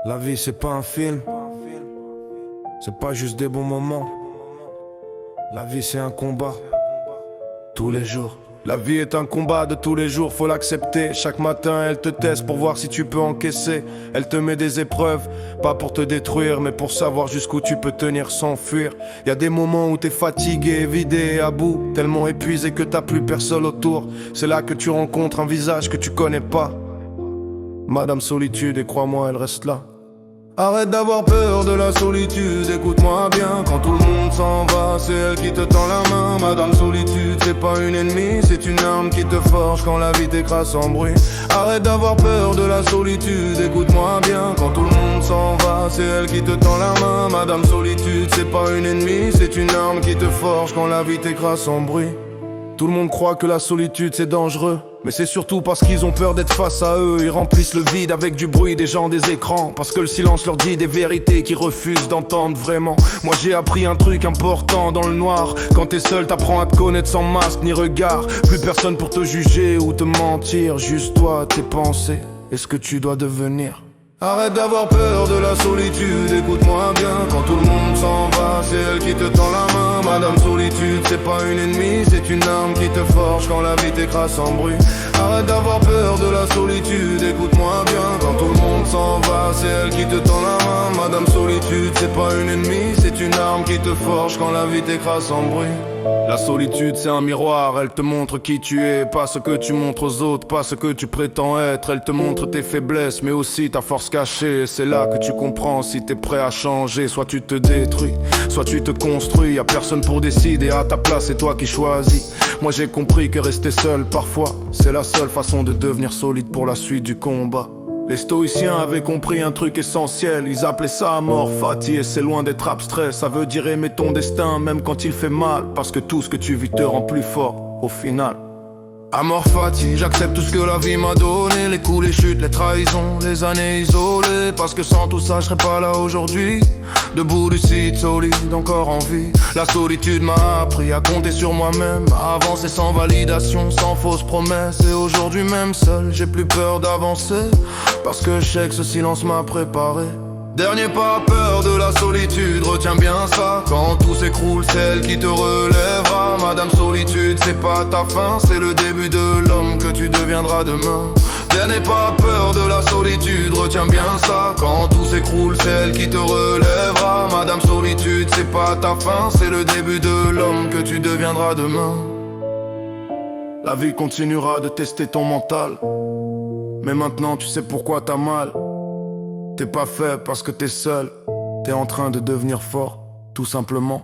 La vie c'est pas un film, c'est pas juste des bons moments. La vie c'est un combat, tous les jours. La vie est un combat de tous les jours, faut l'accepter. Chaque matin elle te teste pour voir si tu peux encaisser. Elle te met des épreuves, pas pour te détruire, mais pour savoir jusqu'où tu peux tenir sans fuir. Y a des moments où t'es fatigué, vidé et à bout, tellement épuisé que t'as plus personne autour. C'est là que tu rencontres un visage que tu connais pas, Madame Solitude, et crois-moi elle reste là. Arrête d'avoir peur de la solitude, écoute-moi bien. Quand tout le monde s'en va, c'est elle qui te tend la main. Madame Solitude, c'est pas une ennemie, c'est une arme qui te forge quand la vie t'écrase sans bruit. Arrête d'avoir peur de la solitude, écoute-moi bien. Quand tout le monde s'en va, c'est elle qui te tend la main. Madame Solitude, c'est pas une ennemie, c'est une arme qui te forge quand la vie t'écrase sans bruit. Tout le monde croit que la solitude c'est dangereux, mais c'est surtout parce qu'ils ont peur d'être face à eux. Ils remplissent le vide avec du bruit des gens, des écrans, parce que le silence leur dit des vérités qu'ils refusent d'entendre vraiment. Moi j'ai appris un truc important dans le noir. Quand t'es seul t'apprends à te connaître sans masque ni regard. Plus personne pour te juger ou te mentir, juste toi, tes pensées et ce que tu dois devenir. Arrête d'avoir peur de la solitude, écoute-moi bien. Quand tout le monde s'en va, c'est elle qui te tend la main. Madame Solitude, c'est pas une ennemie, c'est une arme qui te forge quand la vie t'écrase sans bruit. Arrête d'avoir peur de la solitude, écoute-moi bien. Quand tout le monde s'en va, c'est elle qui te tend la main. Madame Solitude, c'est pas une ennemie, c'est une arme qui te forge quand la vie t'écrase sans bruit. La solitude c'est un miroir, elle te montre qui tu es, pas ce que tu montres aux autres, pas ce que tu prétends être. Elle te montre tes faiblesses mais aussi ta force cachée. C'est là que tu comprends si t'es prêt à changer. Soit tu te détruis, soit tu te construis. Y'a personne pour décider à ta place, c'est toi qui choisis. Moi j'ai compris que rester seul parfois, c'est la seule façon de devenir solide pour la suite du combat. Les stoïciens avaient compris un truc essentiel, ils appelaient ça amor fati, et c'est loin d'être abstrait. Ça veut dire aimer ton destin même quand il fait mal, parce que tout ce que tu vis te rend plus fort au final. Amor fati, j'accepte tout ce que la vie m'a donné. Les coups, les chutes, les trahisons, les années isolées. Parce que sans tout ça je serais pas là aujourd'hui, debout lucide, solide, encore en vie. La solitude m'a appris à compter sur moi-même, à avancer sans validation, sans fausses promesses. Et aujourd'hui même seul, j'ai plus peur d'avancer, parce que je sais que ce silence m'a préparé. Dernier pas, peur de la solitude, retiens bien ça. Quand tout s'écroule, c'est elle qui te relèvera. Madame Solitude, c'est pas ta fin, c'est le début de l'homme que tu deviendras demain. Dernier pas, peur de la solitude, retiens bien ça. Quand tout s'écroule, c'est elle qui te relèvera. Madame Solitude, c'est pas ta fin, c'est le début de l'homme que tu deviendras demain. La vie continuera de tester ton mental, mais maintenant tu sais pourquoi t'as mal. T'es pas fait parce que t'es seul, t'es en train de devenir fort, tout simplement.